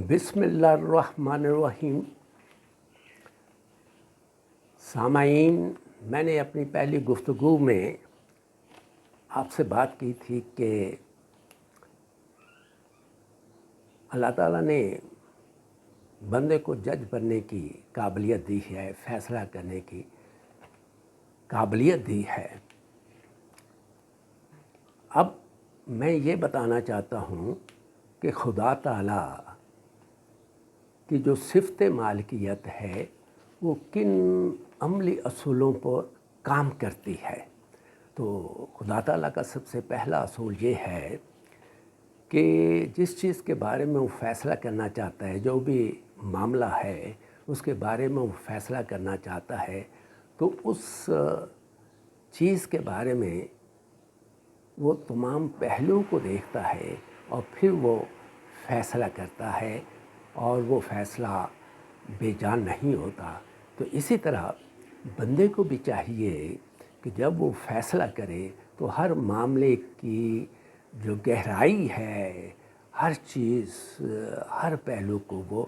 بسم اللہ الرحمن الرحیم۔ سامعین، میں نے اپنی پہلی گفتگو میں آپ سے بات کی تھی کہ اللہ تعالیٰ نے بندے کو جج بننے کی قابلیت دی ہے، فیصلہ کرنے کی قابلیت دی ہے۔ اب میں یہ بتانا چاہتا ہوں کہ خدا تعالیٰ کی جو صفت مالکیت ہے وہ کن عملی اصولوں پر کام کرتی ہے۔ تو خدا تعالیٰ کا سب سے پہلا اصول یہ ہے کہ جس چیز کے بارے میں وہ فیصلہ کرنا چاہتا ہے، جو بھی معاملہ ہے اس کے بارے میں وہ فیصلہ کرنا چاہتا ہے، تو اس چیز کے بارے میں وہ تمام پہلوؤں کو دیکھتا ہے اور پھر وہ فیصلہ کرتا ہے، اور وہ فیصلہ بے جان نہیں ہوتا۔ تو اسی طرح بندے کو بھی چاہیے کہ جب وہ فیصلہ کرے تو ہر معاملے کی جو گہرائی ہے، ہر چیز، ہر پہلو کو وہ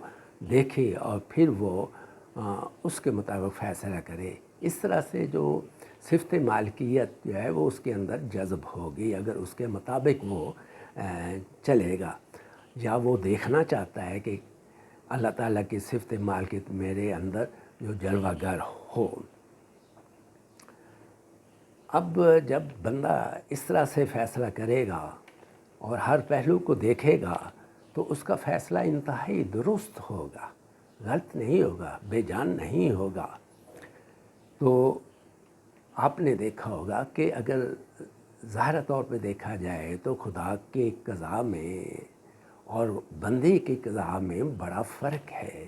دیکھے اور پھر وہ اس کے مطابق فیصلہ کرے۔ اس طرح سے جو صفت مالکیت جو ہے وہ اس کے اندر جذب ہوگی اگر اس کے مطابق وہ چلے گا، یا وہ دیکھنا چاہتا ہے کہ اللہ تعالیٰ کی صفت مالکیت میرے اندر جو جلوہ گر ہو۔ اب جب بندہ اس طرح سے فیصلہ کرے گا اور ہر پہلو کو دیکھے گا تو اس کا فیصلہ انتہائی درست ہوگا، غلط نہیں ہوگا، بے جان نہیں ہوگا۔ تو آپ نے دیکھا ہوگا کہ اگر ظاہر طور پہ دیکھا جائے تو خدا کے قضاء میں اور بندے کی قضاء میں بڑا فرق ہے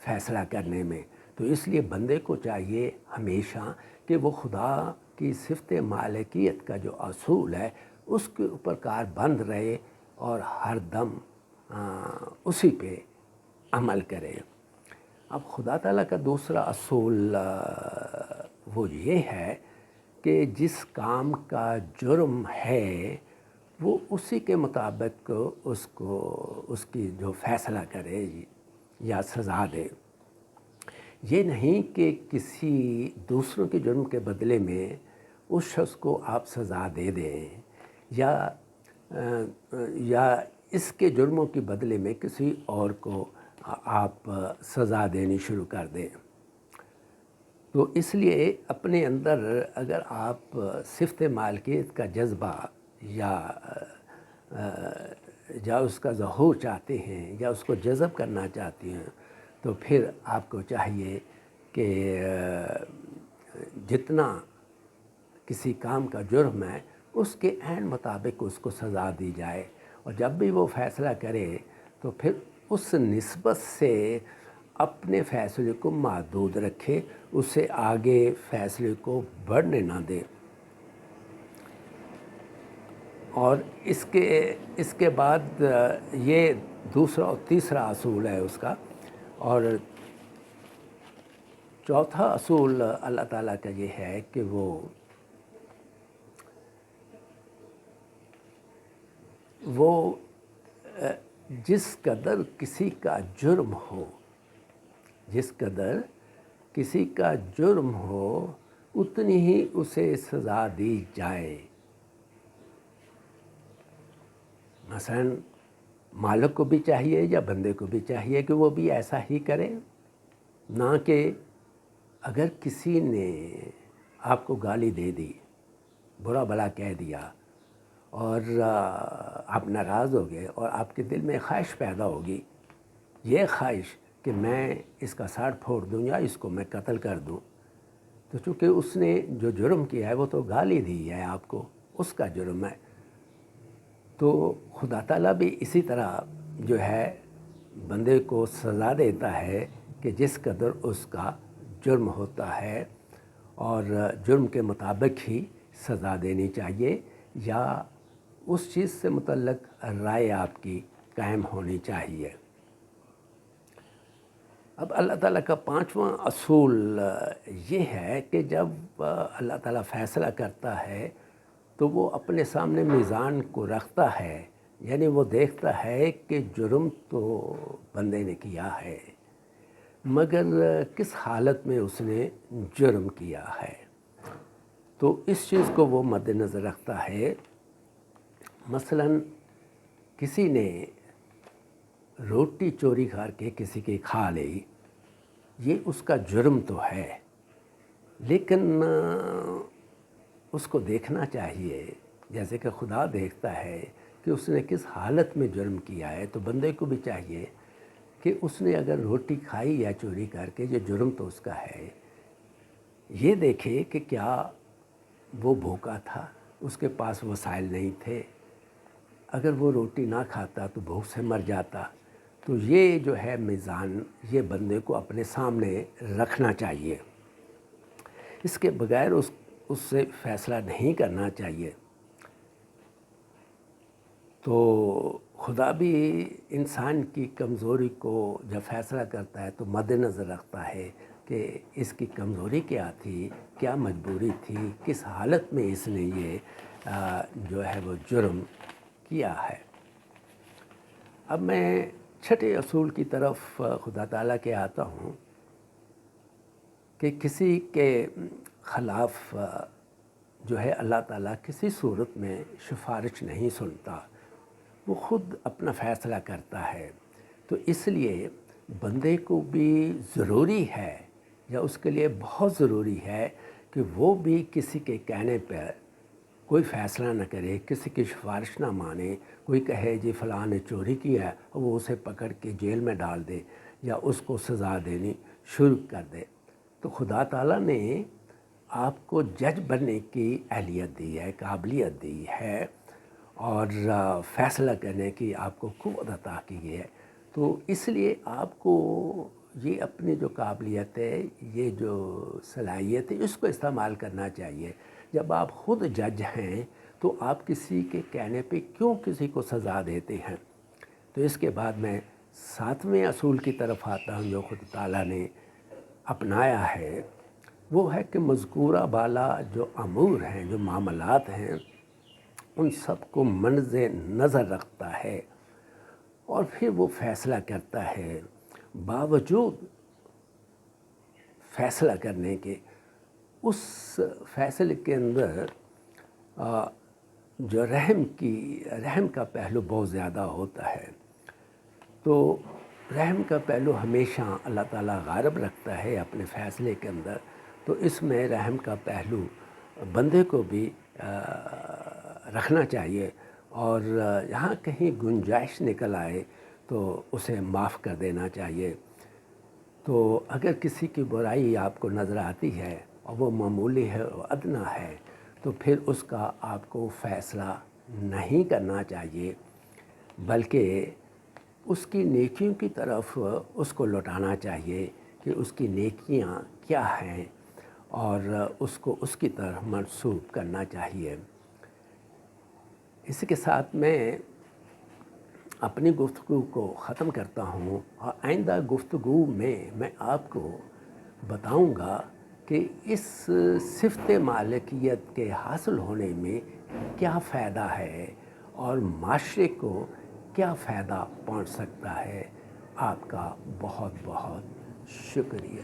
فیصلہ کرنے میں۔ تو اس لیے بندے کو چاہیے ہمیشہ کہ وہ خدا کی صفت مالکیت کا جو اصول ہے اس کے اوپر کاربند رہے اور ہر دم اسی پہ عمل کرے۔ اب خدا تعالیٰ کا دوسرا اصول وہ یہ ہے کہ جس کام کا جرم ہے وہ اسی کے مطابق اس کی جو فیصلہ کرے یا سزا دے۔ یہ نہیں کہ کسی دوسروں کے جرم کے بدلے میں اس شخص کو آپ سزا دے دیں، یا اس کے جرموں کے بدلے میں کسی اور کو آپ سزا دینی شروع کر دیں۔ تو اس لیے اپنے اندر اگر آپ صفت مالکیت کا جذبہ یا اس کا ظہور چاہتے ہیں یا اس کو جذب کرنا چاہتے ہیں تو پھر آپ کو چاہیے کہ جتنا کسی کام کا جرم ہے اس کے عین مطابق اس کو سزا دی جائے، اور جب بھی وہ فیصلہ کرے تو پھر اس نسبت سے اپنے فیصلے کو محدود رکھے، اس سے آگے فیصلے کو بڑھنے نہ دے۔ اور اس کے بعد یہ دوسرا اور تیسرا اصول ہے اس کا، اور چوتھا اصول اللہ تعالیٰ کا یہ ہے کہ وہ جس قدر کسی کا جرم ہو، جس قدر کسی کا جرم ہو اتنی ہی اسے سزا دی جائے۔ مثلاً مالک کو بھی چاہیے یا بندے کو بھی چاہیے کہ وہ بھی ایسا ہی کرے، نہ کہ اگر کسی نے آپ کو گالی دے دی، برا بھلا کہہ دیا، اور آپ ناراض ہو گئے اور آپ کے دل میں خواہش پیدا ہوگی، یہ خواہش کہ میں اس کا ساڑ پھوڑ دوں یا اس کو میں قتل کر دوں، تو چونکہ اس نے جو جرم کیا ہے وہ تو گالی دی ہے آپ کو، اس کا جرم ہے۔ تو خدا تعالیٰ بھی اسی طرح جو ہے بندے کو سزا دیتا ہے کہ جس قدر اس کا جرم ہوتا ہے، اور جرم کے مطابق ہی سزا دینی چاہیے، یا اس چیز سے متعلق رائے آپ کی قائم ہونی چاہیے۔ اب اللہ تعالیٰ کا پانچواں اصول یہ ہے کہ جب اللہ تعالیٰ فیصلہ کرتا ہے تو وہ اپنے سامنے میزان کو رکھتا ہے یعنی وہ دیکھتا ہے کہ جرم تو بندے نے کیا ہے، مگر کس حالت میں اس نے جرم کیا ہے۔ تو اس چیز کو وہ مد نظر رکھتا ہے۔ مثلاً کسی نے روٹی چوری کر کے کسی کی کھا لی، یہ اس کا جرم تو ہے، لیکن اس کو دیکھنا چاہیے جیسے کہ خدا دیکھتا ہے کہ اس نے کس حالت میں جرم کیا ہے۔ تو بندے کو بھی چاہیے کہ اس نے اگر روٹی کھائی یا چوری کر کے، یہ جرم تو اس کا ہے، یہ دیکھے کہ کیا وہ بھوکا تھا، اس کے پاس وسائل نہیں تھے، اگر وہ روٹی نہ کھاتا تو بھوک سے مر جاتا۔ تو یہ جو ہے میزان، یہ بندے کو اپنے سامنے رکھنا چاہیے، اس کے بغیر اس سے فیصلہ نہیں کرنا چاہیے۔ تو خدا بھی انسان کی کمزوری کو جب فیصلہ کرتا ہے تو مد نظر رکھتا ہے کہ اس کی کمزوری کیا تھی، کیا مجبوری تھی، کس حالت میں اس نے یہ جو ہے وہ جرم کیا ہے۔ اب میں چھٹے اصول کی طرف خدا تعالیٰ کے آتا ہوں کہ کسی کے خلاف جو ہے اللہ تعالیٰ کسی صورت میں سفارش نہیں سنتا، وہ خود اپنا فیصلہ کرتا ہے۔ تو اس لیے بندے کو بھی ضروری ہے، یا اس کے لیے بہت ضروری ہے کہ وہ بھی کسی کے کہنے پر کوئی فیصلہ نہ کرے، کسی کی سفارش نہ مانے۔ کوئی کہے جی فلاں نے چوری کی ہے، وہ اسے پکڑ کے جیل میں ڈال دے یا اس کو سزا دینی شروع کر دے۔ تو خدا تعالیٰ نے آپ کو جج بننے کی اہلیت دی ہے، قابلیت دی ہے، اور فیصلہ کرنے کی آپ کو قوت عطا کی ہے۔ تو اس لیے آپ کو یہ اپنی جو قابلیت ہے، یہ جو صلاحیت ہے، اس کو استعمال کرنا چاہیے۔ جب آپ خود جج ہیں تو آپ کسی کے کہنے پہ کیوں کسی کو سزا دیتے ہیں؟ تو اس کے بعد میں 7ویں اصول کی طرف آتا ہوں جو خدا تعالیٰ نے اپنایا ہے، وہ ہے کہ مذکورہ بالا جو امور ہیں، جو معاملات ہیں، ان سب کو مد نظر رکھتا ہے، اور پھر وہ فیصلہ کرتا ہے۔ باوجود فیصلہ کرنے کے، اس فیصلے کے اندر جو رحم کا پہلو بہت زیادہ ہوتا ہے۔ تو رحم کا پہلو ہمیشہ اللہ تعالیٰ غالب رکھتا ہے اپنے فیصلے کے اندر۔ تو اس میں رحم کا پہلو بندے کو بھی رکھنا چاہیے، اور یہاں کہیں گنجائش نکل آئے تو اسے معاف کر دینا چاہیے۔ تو اگر کسی کی برائی آپ کو نظر آتی ہے اور وہ معمولی ہے، وہ ادنیٰ ہے، تو پھر اس کا آپ کو فیصلہ نہیں کرنا چاہیے، بلکہ اس کی نیکیوں کی طرف اس کو لوٹانا چاہیے کہ اس کی نیکیاں کیا ہیں، اور اس کو اس کی طرف منسوب کرنا چاہیے۔ اس کے ساتھ میں اپنی گفتگو کو ختم کرتا ہوں، اور آئندہ گفتگو میں آپ کو بتاؤں گا کہ اس صفت مالکیت کے حاصل ہونے میں کیا فائدہ ہے اور معاشرے کو کیا فائدہ پہنچ سکتا ہے۔ آپ کا بہت بہت شکریہ۔